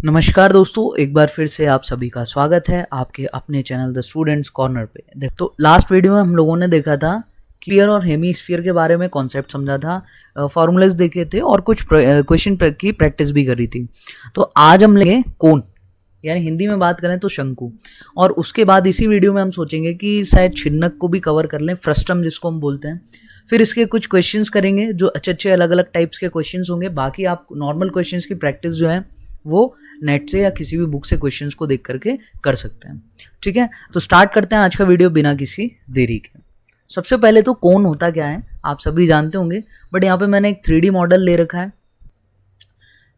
नमस्कार दोस्तों, एक बार फिर से आप सभी का स्वागत है आपके अपने चैनल द स्टूडेंट्स कॉर्नर पे। तो लास्ट वीडियो में हम लोगों ने देखा था क्लियर और हेमीस्फीयर के बारे में कॉन्सेप्ट समझा था, फॉर्मूलाज देखे थे और कुछ क्वेश्चन की प्रैक्टिस भी करी थी। तो आज हम लेंगे कोन, यानी हिंदी में बात करें तो शंकु। और उसके बाद इसी वीडियो में हम सोचेंगे कि शायद छिन्नक को भी कवर कर लें, फ्रस्टम जिसको हम बोलते हैं। फिर इसके कुछ क्वेश्चंस करेंगे जो अच्छे अलग अलग टाइप्स के क्वेश्चंस होंगे। बाकी आप नॉर्मल क्वेश्चंस की प्रैक्टिस जो है वो नेट से या किसी भी बुक से क्वेश्चंस को देख करके कर सकते हैं। ठीक है, तो स्टार्ट करते हैं आज का वीडियो बिना किसी देरी के। सबसे पहले तो कोन होता क्या है आप सभी जानते होंगे, बट यहाँ पे मैंने एक 3D मॉडल ले रखा है,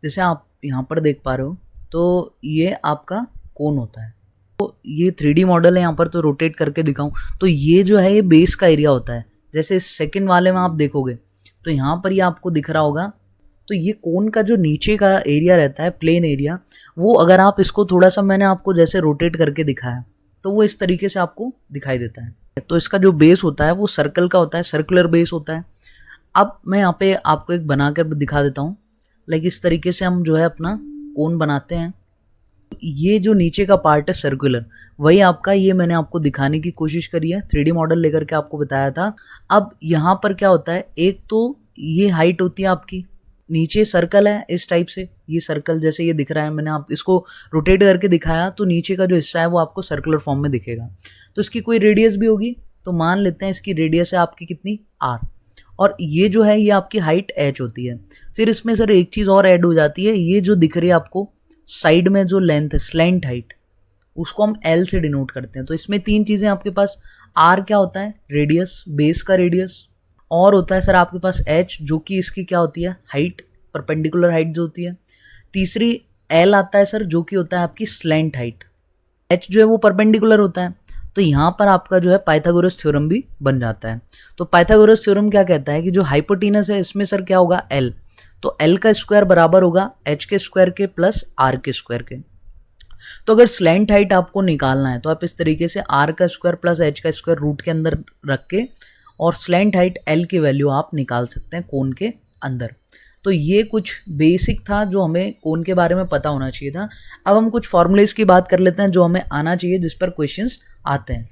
जैसे आप यहाँ पर देख पा रहे हो। तो ये आपका कोन होता है। तो ये 3D मॉडल है, यहाँ पर तो रोटेट करके दिखाऊं तो ये जो है ये बेस का एरिया होता है। जैसे सेकंड वाले में आप देखोगे तो यहाँ पर ये आपको दिख रहा होगा। तो ये कोन का जो नीचे का एरिया रहता है, प्लेन एरिया, वो अगर आप इसको थोड़ा सा, मैंने आपको जैसे रोटेट करके दिखाया तो वो इस तरीके से आपको दिखाई देता है। तो इसका जो बेस होता है वो सर्कल का होता है, सर्कुलर बेस होता है। अब मैं यहाँ पे आपको एक बना कर दिखा देता हूँ। लाइक इस तरीके से हम जो है अपना कोन बनाते हैं। ये जो नीचे का पार्ट है सर्कुलर, वही आपका, ये मैंने आपको दिखाने की कोशिश करी है, 3D मॉडल लेकर के आपको बताया था। अब यहाँ पर क्या होता है, एक तो ये हाइट होती है आपकी, नीचे सर्कल है इस टाइप से, ये सर्कल जैसे ये दिख रहा है, मैंने आप इसको रोटेट करके दिखाया तो नीचे का जो हिस्सा है वो आपको सर्कुलर फॉर्म में दिखेगा। तो इसकी कोई रेडियस भी होगी, तो मान लेते हैं इसकी रेडियस है आपकी कितनी, r, और ये जो है ये आपकी हाइट h होती है। फिर इसमें सर एक चीज़ और ऐड हो जाती है, ये जो दिख रही है आपको साइड में जो लेंथ है, स्लैंट हाइट, उसको हम l से डिनोट करते हैं। तो इसमें तीन चीज़ें आपके पास, r क्या होता है, रेडियस, बेस का रेडियस, और होता है सर आपके पास h, जो कि इसकी क्या होती है, हाइट, परपेंडिकुलर हाइट जो होती है। तीसरी l आता है सर, जो कि होता है आपकी स्लैंट हाइट। h जो है वो परपेंडिकुलर होता है। तो यहाँ पर आपका जो है पाइथागोरस थ्योरम भी बन जाता है। तो पाइथागोरस थ्योरम क्या कहता है कि जो हाइपोटेनस है इसमें सर क्या होगा, l, तो l का स्क्वायर बराबर होगा h के स्क्वायर के प्लस r के स्क्वायर के। तो अगर स्लैंट हाइट आपको निकालना है तो आप इस तरीके से r का स्क्वायर प्लस h का स्क्वायर रूट के अंदर रख के और स्लैंट हाइट l की वैल्यू आप निकाल सकते हैं कोन के अंदर। तो ये कुछ बेसिक था जो हमें कोन के बारे में पता होना चाहिए था। अब हम कुछ फॉर्मूलेज की बात कर लेते हैं जो हमें आना चाहिए, जिस पर क्वेश्चंस आते हैं।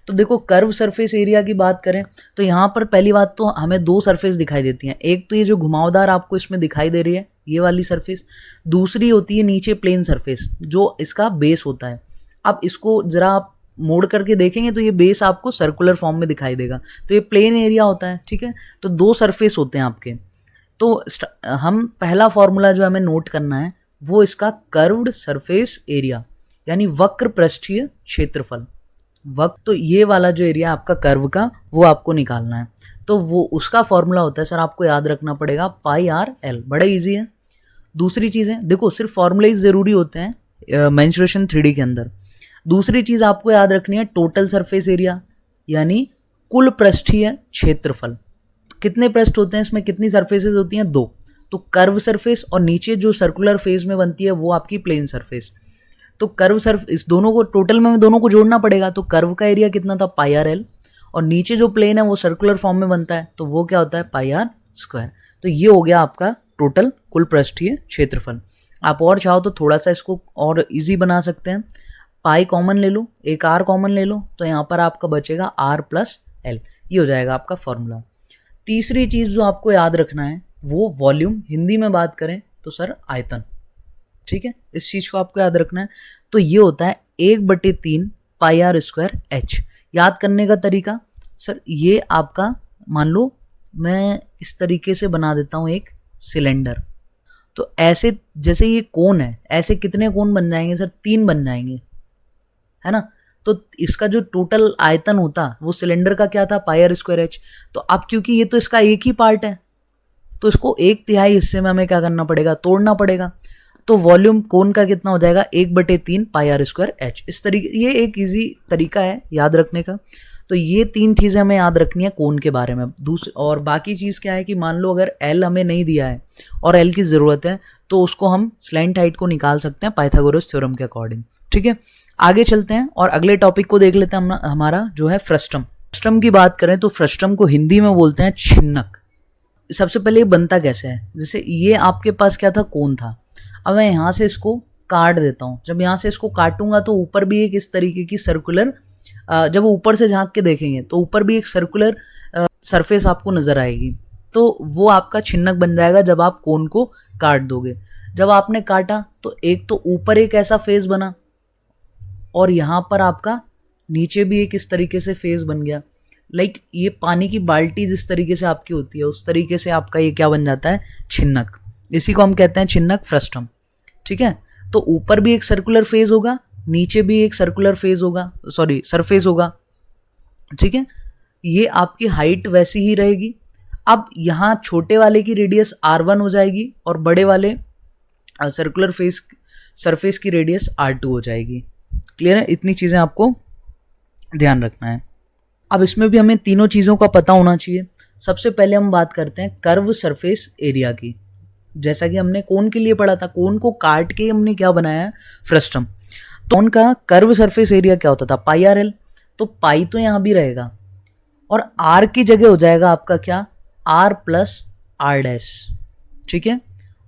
तो देखो, कर्व सरफेस एरिया की बात करें तो यहाँ पर पहली बात तो हमें दो सरफेस दिखाई देती हैं। एक तो ये जो घुमावदार आपको इसमें दिखाई दे रही है, ये वाली सरफेस। दूसरी होती है नीचे प्लेन सरफेस, जो इसका बेस होता है। अब इसको जरा आप मोड़ करके देखेंगे तो ये बेस आपको सर्कुलर फॉर्म में दिखाई देगा, तो ये प्लेन एरिया होता है। ठीक है, तो दो सरफेस होते हैं आपके। तो हम पहला फॉर्मूला जो हमें नोट करना है वो इसका कर्व्ड सरफेस एरिया, यानी वक्र पृष्ठीय क्षेत्रफल। वक्त, तो ये वाला जो एरिया आपका कर्व का, वो आपको निकालना है। तो वो उसका फॉर्मूला होता है सर, आपको याद रखना पड़ेगा पाई आर एल। बड़ा इजी है। दूसरी चीज़ें देखो, सिर्फ फॉर्मूले ज़रूरी होते हैं मेंस्ट्रुएशन 3D के अंदर। दूसरी चीज़ आपको याद रखनी है टोटल सरफेस एरिया, यानी कुल पृष्ठीय क्षेत्रफल। कितने पृष्ठ होते हैं इसमें, कितनी सरफेसेस होती हैं, दो। तो कर्व सरफेस और नीचे जो सर्कुलर फेज में बनती है वो आपकी प्लेन सरफेस। तो कर्व सरफेस, इस दोनों को टोटल में दोनों को जोड़ना पड़ेगा। तो कर्व का एरिया कितना था, पाई आर एल, और नीचे जो प्लेन है वो सर्कुलर फॉर्म में बनता है तो वो क्या होता है, पाई आर स्क्वायर। तो ये हो गया आपका टोटल कुल पृष्ठीय क्षेत्रफल। आप और चाहो तो थोड़ा सा इसको और ईजी बना सकते हैं, पाई कॉमन ले लो, एक आर कॉमन ले लो, तो यहाँ पर आपका बचेगा आर प्लस एल। ये हो जाएगा आपका फॉर्मूला। तीसरी चीज़ जो आपको याद रखना है वो वॉल्यूम, हिंदी में बात करें तो सर आयतन। ठीक है, इस चीज़ को आपको याद रखना है। तो ये होता है 1/3 पाई आर स्क्वायर एच। याद करने का तरीका सर, ये आपका मान लो मैं इस तरीके से बना देता हूँ एक सिलेंडर। तो ऐसे जैसे ये कोन है, ऐसे कितने कोन बन जाएंगे सर, 3 बन जाएंगे, है ना। तो इसका जो टोटल आयतन होता वो सिलेंडर का क्या था, पाई आर स्क्वायर एच। तो अब क्योंकि ये तो इसका एक ही पार्ट है तो इसको 1/3 हिस्से में हमें क्या करना पड़ेगा, तोड़ना पड़ेगा। तो वॉल्यूम कोन का कितना हो जाएगा, 1/3 पाई आर स्क्वायर एच। इस तरीके, ये एक इजी तरीका है याद रखने का। तो ये तीन चीज़ें हमें याद रखनी है कोन के बारे में। और बाकी चीज़ क्या है कि मान लो अगर एल हमें नहीं दिया है और एल की ज़रूरत है तो उसको हम स्लैंट हाइट को निकाल सकते हैं पाइथागोरस थ्योरम के अकॉर्डिंग। ठीक है, आगे चलते हैं और अगले टॉपिक को देख लेते हैं। हमारा जो है फ्रस्टम। फ्रस्टम की बात करें तो फ्रस्टम को हिंदी में बोलते हैं छिन्नक। सबसे पहले ये बनता कैसे है, जैसे ये आपके पास क्या था, कोन था। अब मैं यहाँ से इसको काट देता हूँ, जब यहाँ से इसको काटूंगा तो ऊपर भी एक इस तरीके की सर्कुलर, जब ऊपर से झांक के देखेंगे तो ऊपर भी एक सर्कुलर सरफेस आपको नजर आएगी। तो वो आपका छिन्नक बन जाएगा जब आप कोन को काट दोगे। जब आपने काटा तो एक तो ऊपर एक ऐसा फेस बना और यहाँ पर आपका नीचे भी एक इस तरीके से फेस बन गया। लाइक ये पानी की बाल्टी जिस तरीके से आपकी होती है उस तरीके से आपका ये क्या बन जाता है, छिन्नक। इसी को हम कहते हैं छिन्नक फ्रस्टम। ठीक है, तो ऊपर भी एक सर्कुलर फेज होगा, नीचे भी एक सर्कुलर फेज होगा, सॉरी सरफेस होगा। ठीक है, ये आपकी हाइट वैसी ही रहेगी। अब यहाँ छोटे वाले की रेडियस R1 हो जाएगी और बड़े वाले सर्कुलर फेस सरफेस की रेडियस R2 हो जाएगी। क्लियर है, इतनी चीज़ें आपको ध्यान रखना है। अब इसमें भी हमें तीनों चीज़ों का पता होना चाहिए। सबसे पहले हम बात करते हैं कर्व सरफेस एरिया की। जैसा कि हमने कोन के लिए पढ़ा था, कोन को काट के हमने क्या बनाया है, फ्रस्टम। तो कोन का कर्व सरफेस एरिया क्या होता था, पाई आर एल। तो पाई तो यहाँ भी रहेगा और आर की जगह हो जाएगा आपका क्या, आर प्लस आर डैश। ठीक है,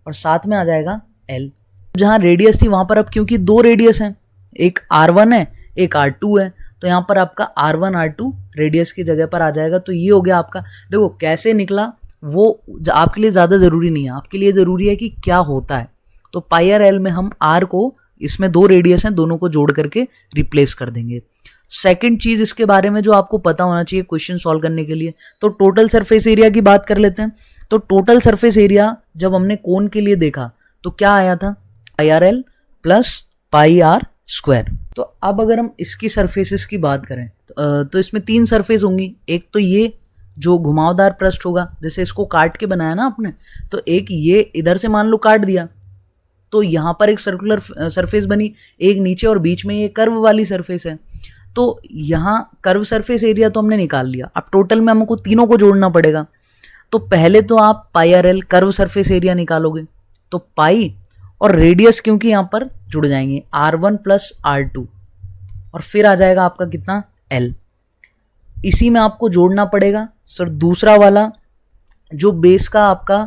और साथ में आ जाएगा एल। जहाँ रेडियस थी वहाँ पर अब क्योंकि दो रेडियस हैं, एक R1 है एक R2 है, तो यहाँ पर आपका R1 R2 रेडियस की जगह पर आ जाएगा। तो ये हो गया आपका। देखो कैसे निकला वो आपके लिए ज़्यादा ज़रूरी नहीं है, आपके लिए ज़रूरी है कि क्या होता है। तो पाई आर एल में हम R को, इसमें दो रेडियस हैं, दोनों को जोड़ करके रिप्लेस कर देंगे। सेकंड चीज़ इसके बारे में जो आपको पता होना चाहिए क्वेश्चन सॉल्व करने के लिए, तो टोटल सरफेस एरिया की बात कर लेते हैं। तो टोटल सरफेस एरिया जब हमने कोन के लिए देखा तो क्या आया था, pi R L plus pi R square. तो अब अगर हम इसकी सरफेसेस की बात करें तो इसमें तीन सरफेस होंगी। एक तो ये जो घुमावदार पृष्ठ होगा, जैसे इसको काट के बनाया ना आपने, तो एक ये इधर से मान लो काट दिया तो यहाँ पर एक सर्कुलर सरफेस बनी, एक नीचे और बीच में ये कर्व वाली सरफेस है। तो यहाँ कर्व सरफेस एरिया तो हमने निकाल लिया। अब टोटल में हमको तीनों को जोड़ना पड़ेगा। तो पहले तो आप pi R L curve surface area निकालोगे, तो पाई और रेडियस क्योंकि यहाँ पर जुड़ जाएंगे R1 प्लस R2 और फिर आ जाएगा आपका कितना, L। इसी में आपको जोड़ना पड़ेगा सर दूसरा वाला जो बेस का आपका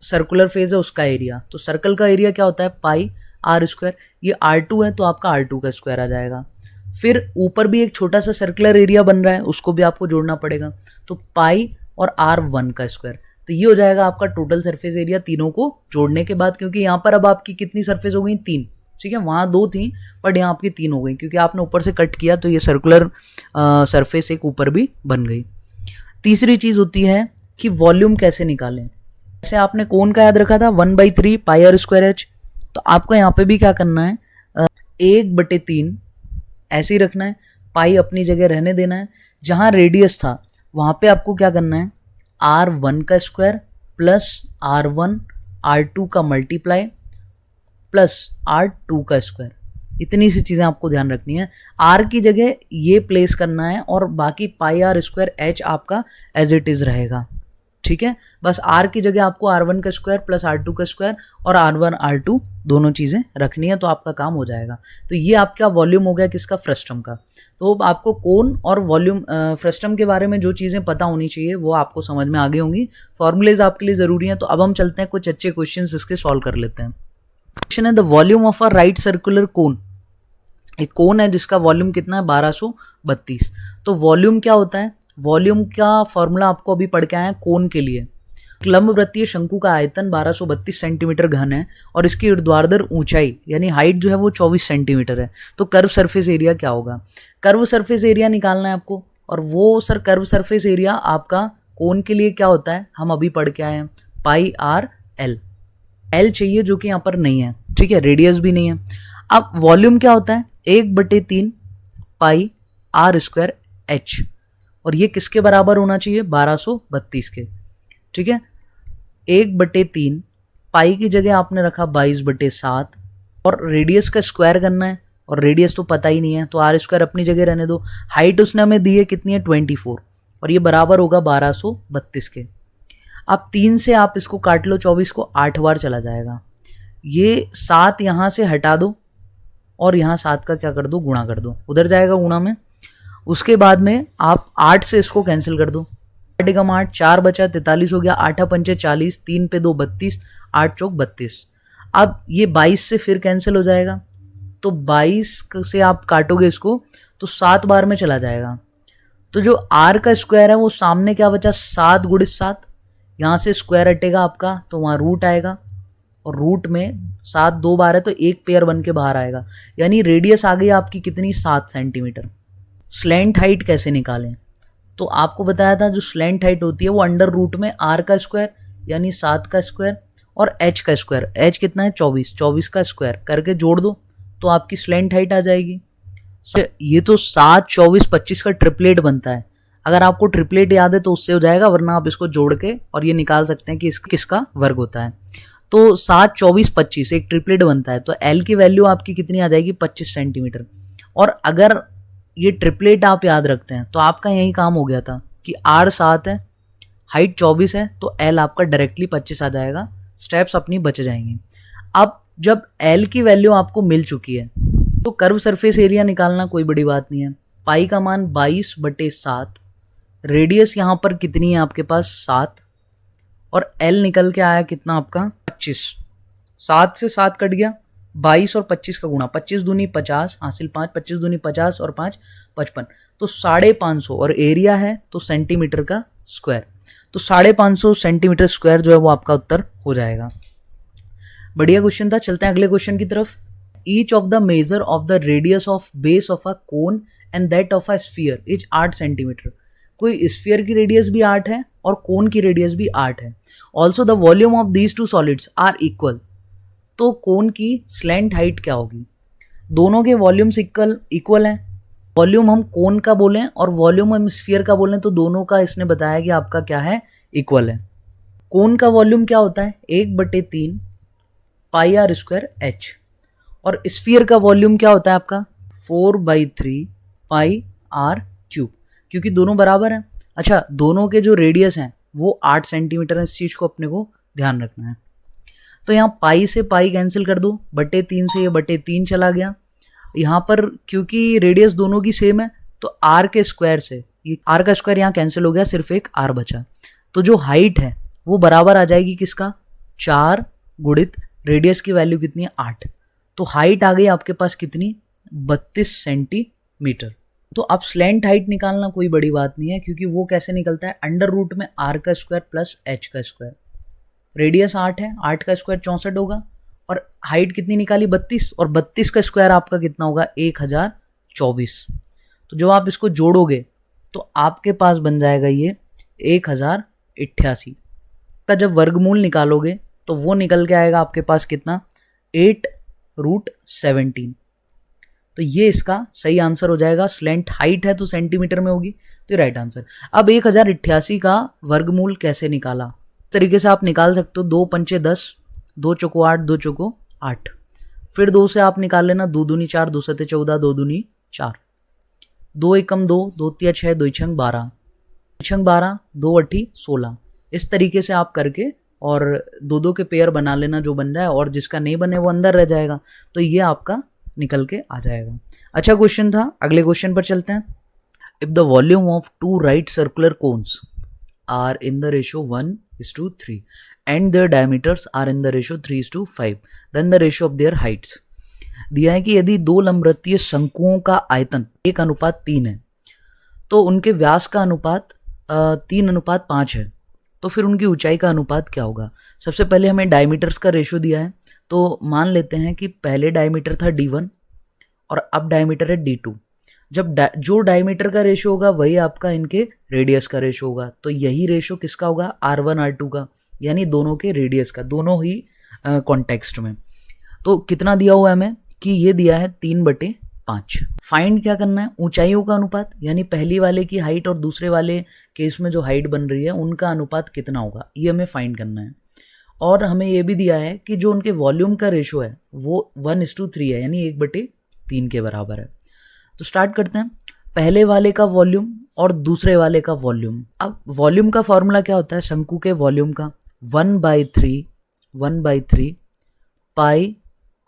सर्कुलर फेज है उसका एरिया। तो सर्कल का एरिया क्या होता है, पाई आर स्क्वायर। ये R2 है तो आपका R2 का स्क्वायर आ जाएगा। फिर ऊपर भी एक छोटा सा सर्कुलर एरिया बन रहा है, उसको भी आपको जोड़ना पड़ेगा। तो पाई और R1 का स्क्वायर, तो ये हो जाएगा आपका टोटल सरफेस एरिया तीनों को जोड़ने के बाद। क्योंकि यहाँ पर अब आपकी कितनी सरफेस हो गई, तीन। ठीक है, वहाँ दो थी बट यहाँ आपकी तीन हो गई क्योंकि आपने ऊपर से कट किया तो ये सर्कुलर सरफेस एक ऊपर भी बन गई। तीसरी चीज़ होती है कि वॉल्यूम कैसे निकालें। जैसे आपने कोन का याद रखा था 1/3 पाई आर स्क्वायर एच, तो आपको यहाँ पे भी क्या करना है, 1/3 ऐसे ही रखना है, पाई अपनी जगह रहने देना है। जहाँ रेडियस था वहाँ पे आपको क्या करना है, R1 का स्क्वायर प्लस R1 R2 का मल्टीप्लाई प्लस R2 का स्क्वायर। इतनी सी चीज़ें आपको ध्यान रखनी है। R की जगह ये प्लेस करना है और बाकी पाई आर स्क्वायर H आपका एज इट इज़ रहेगा। ठीक है, बस R की जगह आपको R1 का स्क्वायर प्लस R2 का स्क्वायर और R1 R2 दोनों चीज़ें रखनी है तो आपका काम हो जाएगा। तो ये आपका वॉल्यूम हो गया किसका, फ्रस्टम का। तो अब आपको कोन और वॉल्यूम फ्रस्टम के बारे में जो चीज़ें पता होनी चाहिए वो आपको समझ में आगे होंगी। फॉर्मूलेज आपके लिए ज़रूरी हैं। तो अब हम चलते हैं कुछ अच्छे क्वेश्चन इसके सॉल्व कर लेते हैं। क्वेश्चन है the volume of a right circular cone. एक कोन है जिसका वॉल्यूम कितना है, 1232। तो वॉल्यूम क्या होता है, वॉल्यूम का फॉर्मूला आपको अभी पढ़ के आए हैं कोन के लिए। लंबवृत्तीय शंकु का आयतन 1232 सेंटीमीटर घन है और इसकी ऊर्ध्वाधर ऊंचाई यानी हाइट जो है वो 24 सेंटीमीटर है। तो कर्व सरफेस एरिया क्या होगा, कर्व सरफेस एरिया निकालना है आपको। और वो सर कर्व सरफेस एरिया आपका कोन के लिए क्या होता है, हम अभी पढ़ के आए हैं, पाई आर एल। एल चाहिए जो कि यहाँ पर नहीं है। ठीक है, रेडियस भी नहीं है। अब वॉल्यूम क्या होता है, 1/3 पाई आर स्क्वायर एच, और ये किसके बराबर होना चाहिए, 1232 के। ठीक है, 1/3 पाई की जगह आपने रखा 22/7 और रेडियस का स्क्वायर करना है और रेडियस तो पता ही नहीं है तो आर स्क्वायर अपनी जगह रहने दो। हाइट उसने हमें दी है कितनी है, 24, और ये बराबर होगा 1232 के। अब 3 से आप इसको काट लो, 24 को 8 बार चला जाएगा। ये 7 यहाँ से हटा दो और यहाँ 7 का क्या कर दो, गुणा कर दो, उधर जाएगा गुणा में। उसके बाद में आप 8 से इसको कैंसिल कर दो, 8 एकम 8, 4 बचा 43 हो गया, 8 पंचे 40, 3 पे 2 32, 8 चौक 32। अब ये 22 से फिर कैंसिल हो जाएगा, तो 22 से आप काटोगे इसको तो 7 बार में चला जाएगा। तो जो r का स्क्वायर है वो सामने क्या बचा, 7 गुणित 7, यहाँ से स्क्वायर हटेगा आपका तो वहाँ रूट आएगा, और रूट में 7 2 बार है तो एक पेयर बन के बाहर आएगा, यानी रेडियस आ गई आपकी कितनी, 7 सेंटीमीटर। स्लैंट हाइट कैसे निकालें, तो आपको बताया था जो स्लैंट हाइट होती है वो अंडर रूट में r का स्क्वायर यानी 7 का स्क्वायर और h का स्क्वायर, h कितना है 24, 24 का स्क्वायर करके जोड़ दो तो आपकी स्लैंट हाइट आ जाएगी। ये तो 7 24 25 का ट्रिपलेट बनता है, अगर आपको ट्रिपलेट याद है तो उससे हो जाएगा, वरना आप इसको जोड़ के और ये निकाल सकते हैं कि किसका वर्ग होता है। तो 7 24 25 एक ट्रिपलेट बनता है, तो L की वैल्यू आपकी कितनी आ जाएगी, 25 सेंटीमीटर। और अगर ये ट्रिपलेट आप याद रखते हैं तो आपका यही काम हो गया था कि R 7 है, हाइट 24 है, तो L आपका डायरेक्टली 25 आ जाएगा, स्टेप्स अपनी बच जाएंगी। अब जब L की वैल्यू आपको मिल चुकी है तो कर्व सरफेस एरिया निकालना कोई बड़ी बात नहीं है। पाई का मान 22/7, रेडियस यहाँ पर कितनी है आपके पास 7, और L निकल के आया कितना आपका 25। 7 से 7 कट गया, 22 और 25 का गुणा, 25 दूनी 50 हासिल 5, 25 दूनी 50 और 5 55, तो 550, और एरिया है तो सेंटीमीटर का स्क्वायर, तो 550 सेंटीमीटर स्क्वायर जो है वो आपका उत्तर हो जाएगा। बढ़िया क्वेश्चन था। चलते हैं अगले क्वेश्चन की तरफ। Each of the measure of the radius of base of a cone and that of a sphere is 8 centimetre. कोई स्फीयर की रेडियस भी 8 है और कोन की रेडियस भी 8 है। Also the volume of these two solids are equal. तो cone की स्लैंट हाइट क्या होगी, दोनों के वॉल्यूम्स इक्वल हैं। वॉल्यूम हम कोन का बोलें और वॉल्यूम हम स्फीयर का बोलें तो दोनों का इसने बताया कि आपका क्या है, इक्वल है। कोन का वॉल्यूम क्या होता है, 1/3 पाई आर स्क्वायर एच, और स्फीयर का वॉल्यूम क्या होता है आपका 4/3 पाई आर क्यूब, क्योंकि दोनों बराबर हैं। अच्छा, दोनों के जो रेडियस हैं वो 8 सेंटीमीटर है, इस चीज़ को अपने को ध्यान रखना है। तो यहाँ पाई से पाई कैंसिल कर दो, 3 से ये 3 चला गया। यहाँ पर क्योंकि रेडियस दोनों की सेम है तो आर के स्क्वायर से ये आर का स्क्वायर यहाँ कैंसिल हो गया, सिर्फ एक आर बचा। तो जो हाइट है वो बराबर आ जाएगी किसका, 4 गुणित रेडियस की वैल्यू कितनी है 8, तो हाइट आ गई आपके पास कितनी 32 सेंटीमीटर। तो अब स्लैंट हाइट निकालना कोई बड़ी बात नहीं है, क्योंकि वो कैसे निकलता है, अंडर रूट में आर का स्क्वायर प्लस एच का स्क्वायर। रेडियस 8 है, 8 का स्क्वायर 64 होगा, और हाइट कितनी निकाली 32, और 32 का स्क्वायर आपका कितना होगा 1024। तो जब आप इसको जोड़ोगे तो आपके पास बन जाएगा ये 1088 का। जब वर्गमूल निकालोगे तो वो निकल के आएगा आपके पास कितना 8√17। तो ये इसका सही आंसर हो जाएगा। स्लैंट हाइट है तो सेंटीमीटर में होगी, तो ये राइट आंसर। अब 1088 का वर्गमूल कैसे निकाला, इस तरीके से आप निकाल सकते हो, 2 पंचे 10, 2 चौको 8, 2 चौको 8, फिर 2 से आप निकाल लेना 2 दूनी 4, 2 सते 14, 2 दूनी 4, 2 एकम 2, 2 तिया 6, 2 छंग 12, 6 12, 2 8 16। इस तरीके से आप करके और 2 के पेयर बना लेना, जो बन जाए, और जिसका नहीं बने वो अंदर रह जाएगा, तो ये आपका निकल के आ जाएगा। अच्छा क्वेश्चन था। अगले क्वेश्चन पर चलते हैं। If the volume of 2 right circular cones are in the ratio 1:3 and their diameters are in the ratio 3:5, then the ratio of their heights. दिया है कि यदि 2 लंबवृत्तीय शंकुओं का आयतन 1:3 है तो उनके व्यास का अनुपात 3:5 है, तो फिर उनकी ऊंचाई का अनुपात क्या होगा। सबसे पहले हमें डायमीटर्स का रेशियो दिया है, तो मान लेते हैं कि पहले डायमीटर था D1 और अब डायमीटर है D2। जब जो डायमीटर का रेशियो होगा वही आपका इनके रेडियस का रेशियो होगा, तो यही रेशियो किसका होगा R1 R2 का, यानी दोनों के रेडियस का, दोनों ही कॉन्टेक्स्ट में। तो कितना दिया हुआ है हमें कि ये दिया है 3/5। फाइंड क्या करना है, ऊंचाइयों का अनुपात, यानी पहली वाले की हाइट और दूसरे वाले केस में जो हाइट बन रही है उनका अनुपात कितना होगा, ये हमें फाइंड करना है। और हमें ये भी दिया है कि जो उनके वॉल्यूम का रेशियो है वो 1:3 है, यानी 1/3 के बराबर है। तो स्टार्ट करते हैं। पहले वाले का वॉल्यूम और दूसरे वाले का वॉल्यूम। अब वॉल्यूम का फॉर्मूला क्या होता है, शंकु के वॉल्यूम का 1/3 पाई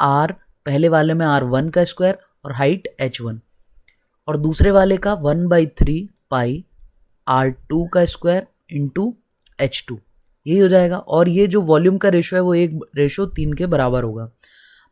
आर, पहले वाले में R1 का स्क्वायर और हाइट H1, और दूसरे वाले का 1/3 पाई R2 का स्क्वायर इंटू H2, यही हो जाएगा। और ये जो वॉल्यूम का रेशो है वो 1:3 के बराबर होगा।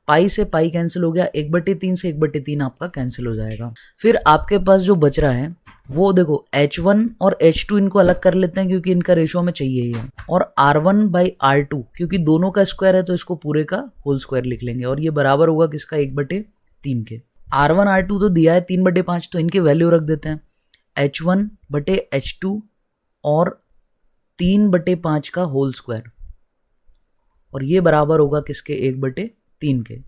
पाई से पाई कैंसिल हो गया, 1/3 से 1/3 आपका कैंसिल हो जाएगा। फिर आपके पास जो बच रहा है वो देखो H1 और H2 इनको अलग कर लेते हैं क्योंकि इनका रेशो हमें चाहिए ही है, और R1/R2 क्योंकि दोनों का स्क्वायर है तो इसको पूरे का होल स्क्वायर लिख लेंगे, और ये बराबर होगा किसका, 1/3 के। R1 R2 तो दिया है 3/5, तो इनके वैल्यू रख देते हैं, H1/H2 और 3/5 का होल स्क्वायर, और ये बराबर होगा किसके, 1/3 के।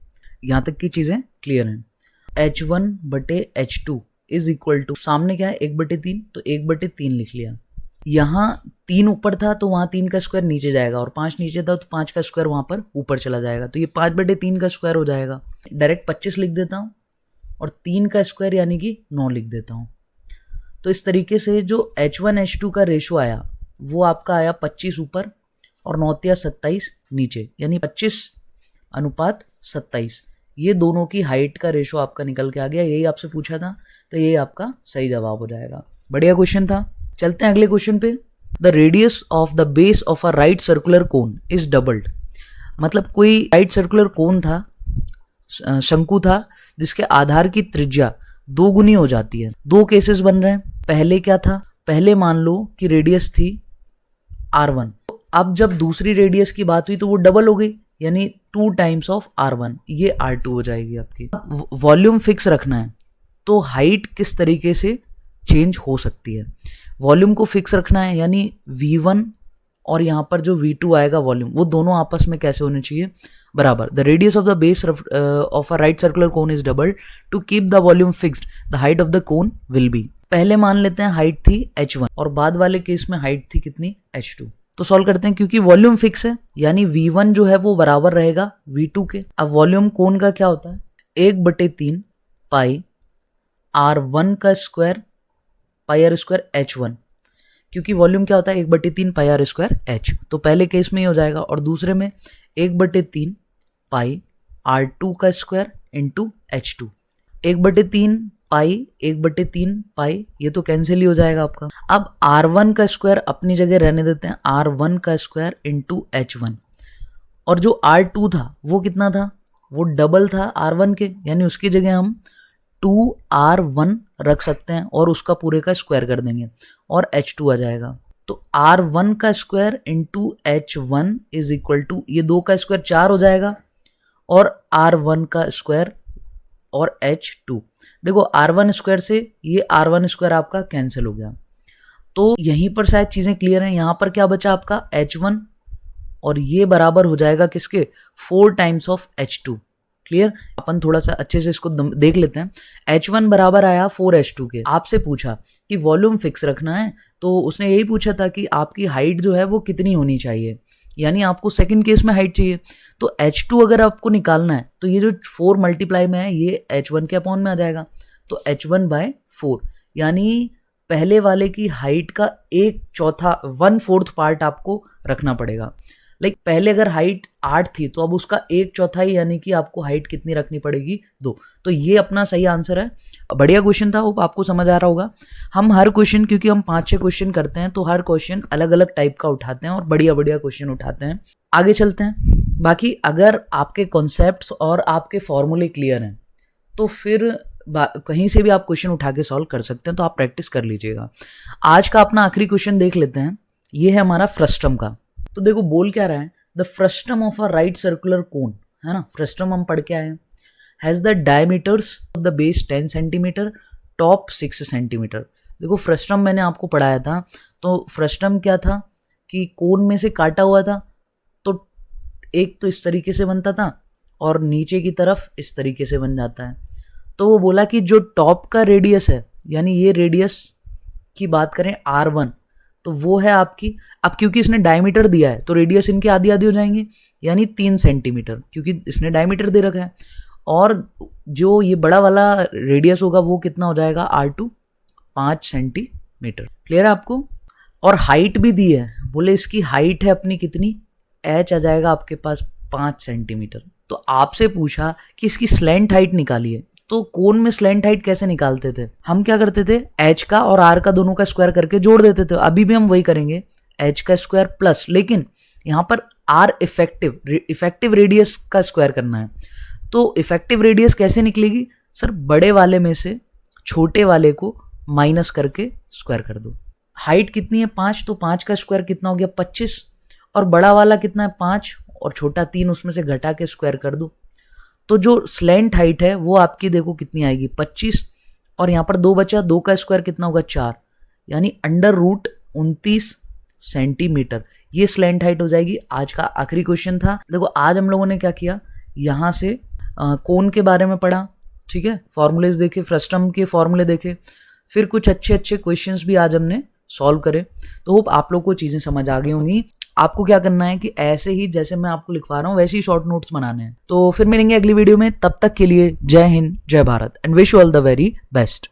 यहाँ तक की चीज़ें क्लियर हैं। H1/H2 इज इक्वल टू, सामने क्या है 1/3, तो 1/3 लिख लिया। यहाँ 3 ऊपर था तो वहाँ 3 का स्क्वायर नीचे जाएगा, और 5 नीचे था तो 5 का स्क्वायर वहाँ पर ऊपर चला जाएगा, तो ये 5/3 का स्क्वायर हो जाएगा। डायरेक्ट 25 लिख देता हूँ, और 3 का स्क्वायर यानी कि 9 लिख देता हूँ। तो इस तरीके से जो H1 H2 का रेशो आया वो आपका आया 25 ऊपर और 9×27 नीचे, यानी 25:27। ये दोनों की हाइट का रेशो आपका निकल के आ गया। यही आपसे पूछा था, तो ये आपका सही जवाब हो जाएगा। बढ़िया क्वेश्चन था। चलते हैं अगले क्वेश्चन पे। The radius of the base of a right circular cone is doubled. मतलब कोई राइट सर्कुलर कोन था, शंकु था, जिसके आधार की त्रिज्या 2 गुनी हो जाती है। 2 केसेस बन रहे हैं। पहले क्या था, पहले मान लो कि रेडियस थी R1, अब जब दूसरी रेडियस की बात हुई तो वो डबल हो गई, यानी 2 टाइम्स ऑफ R1, ये R2 हो जाएगी आपकी। वॉल्यूम फिक्स रखना है तो हाइट किस तरीके से चेंज हो सकती है। वॉल्यूम को फिक्स रखना है, यानी V1 और यहाँ पर जो V2 आएगा वॉल्यूम, वो दोनों आपस में कैसे होने चाहिए, बराबर। The radius of the base of a right circular cone is double two keep the volume fixed, the height of the cone will be. पहले मान लेते हैं हाइट थी H1 और बाद वाले केस में हाइट थी कितनी, H2। तो सॉल्व करते हैं, क्योंकि वॉल्यूम फिक्स है यानी V1 जो है वो बराबर रहेगा V2 के। अब वॉल्यूम कोन का क्या होता है, 1/3 पाई R1 का square pi R square H1, क्योंकि वॉल्यूम क्या होता है 1/3 पाई R स्क्वायर H। तो पहले केस में ही हो जाएगा, और दूसरे में 1/3 पाई R2 का स्क्वायर इंटू H2। 1/3 पाई 1/3 पाई, ये तो कैंसिल ही हो जाएगा आपका। अब R1 का स्क्वायर अपनी जगह रहने देते हैं, R1 का स्क्वायर इंटू H1, और जो R2 था वो कितना था, वो डबल था R1 के, यानी उसकी जगह हम 2R1 रख सकते हैं और उसका पूरे का स्क्वायर कर देंगे और H2 आ जाएगा। तो R1 का square into H1 is equal to, ये 2 का स्क्वायर 4 हो जाएगा, और R1 का स्क्वायर और H2। देखो R1 स्क्वायर से ये R1 स्क्वायर आपका कैंसिल हो गया, तो यहीं पर शायद चीज़ें क्लियर हैं। यहाँ पर क्या बचा आपका H1, और ये बराबर हो जाएगा किसके, 4 टाइम्स ऑफ H2। क्लियर, अपन थोड़ा सा अच्छे से इसको देख लेते हैं। H1 बराबर आया 4H2 के। आपसे पूछा कि वॉल्यूम फिक्स रखना है, तो उसने यही पूछा था कि आपकी हाइट जो है वो कितनी होनी चाहिए, यानी आपको सेकंड केस में हाइट चाहिए। तो H2 अगर आपको निकालना है तो ये जो 4 मल्टीप्लाई में है ये H1 के अपॉन में आ जाएगा, तो H1/4, यानी पहले वाले की हाइट का 1/4 पार्ट आपको रखना पड़ेगा। लाइक पहले अगर हाइट 8 थी तो अब उसका 1/4, यानी कि आपको हाइट कितनी रखनी पड़ेगी, 2। तो ये अपना सही आंसर है। बढ़िया क्वेश्चन था, होप आपको समझ आ रहा होगा। हम हर क्वेश्चन, क्योंकि हम 5-6 क्वेश्चन करते हैं, तो हर क्वेश्चन अलग अलग टाइप का उठाते हैं और बढ़िया बढ़िया क्वेश्चन उठाते हैं। आगे चलते हैं। बाकी अगर आपके कॉन्सेप्ट्स और आपके फॉर्मूले क्लियर हैं तो फिर कहीं से भी आप क्वेश्चन उठा के सॉल्व कर सकते हैं, तो आप प्रैक्टिस कर लीजिएगा। आज का अपना आखिरी क्वेश्चन देख लेते हैं। ये है हमारा फ्रस्टम का। तो देखो बोल क्या रहा है, the frustum of a right circular cone, है ना, फ्रस्टम हम पढ़ के आए हैं, has the diameters of the base 10 centimetre, top 6 centimetre. देखो फ्रस्टम मैंने आपको पढ़ाया था, तो फ्रस्टम क्या था कि कोन में से काटा हुआ था, तो एक तो इस तरीके से बनता था और नीचे की तरफ इस तरीके से बन जाता है। तो वो बोला कि जो टॉप का रेडियस है, यानी ये रेडियस की बात करें R1, तो वो है आपकी, अब क्योंकि इसने डायमीटर दिया है तो रेडियस इनके आधी आधी हो जाएंगे, यानी 3 सेंटीमीटर, क्योंकि इसने डायमीटर दे रखा है। और जो ये बड़ा वाला रेडियस होगा वो कितना हो जाएगा, R2, 5 सेंटीमीटर। क्लियर है आपको। और हाइट भी दी है, बोले इसकी हाइट है अपनी कितनी, H आ जाएगा आपके पास 5 सेंटीमीटर। तो आपसे पूछा कि इसकी स्लैंट हाइट निकालिए, तो कोन में स्लैंट हाइट कैसे निकालते थे, हम क्या करते थे, H का और R का दोनों का स्क्वायर करके जोड़ देते थे। अभी भी हम वही करेंगे, एच का स्क्वायर प्लस, लेकिन यहाँ पर आर इफेक्टिव रेडियस का स्क्वायर करना है। तो इफेक्टिव रेडियस कैसे निकलेगी सर, बड़े वाले में से छोटे वाले को माइनस करके स्क्वायर कर दो। हाइट कितनी है 5, तो 5 का स्क्वायर कितना हो गया 25, और बड़ा वाला कितना है 5 और छोटा 3, उसमें से घटा के स्क्वायर कर दो। तो जो स्लैंट हाइट है वो आपकी देखो कितनी आएगी 25, और यहाँ पर 2 बचा, 2 का स्क्वायर कितना होगा 4, यानी √29 सेंटीमीटर। ये स्लैंट हाइट हो जाएगी। आज का आखिरी क्वेश्चन था। देखो आज हम लोगों ने क्या किया, यहाँ से कोन के बारे में पढ़ा, ठीक है, फॉर्मूलेज देखे, फ्रस्टम के फॉर्मूले देखे, फिर कुछ अच्छे क्वेश्चंस भी आज हमने सॉल्व करे। तो होप आप लोग को चीज़ें समझ आ गई होंगी। आपको क्या करना है कि ऐसे ही जैसे मैं आपको लिखवा रहा हूँ वैसे ही शॉर्ट नोट्स बनाने हैं। तो फिर मिलेंगे अगली वीडियो में, तब तक के लिए जय हिंद, जय Bharat and wish you all the very best.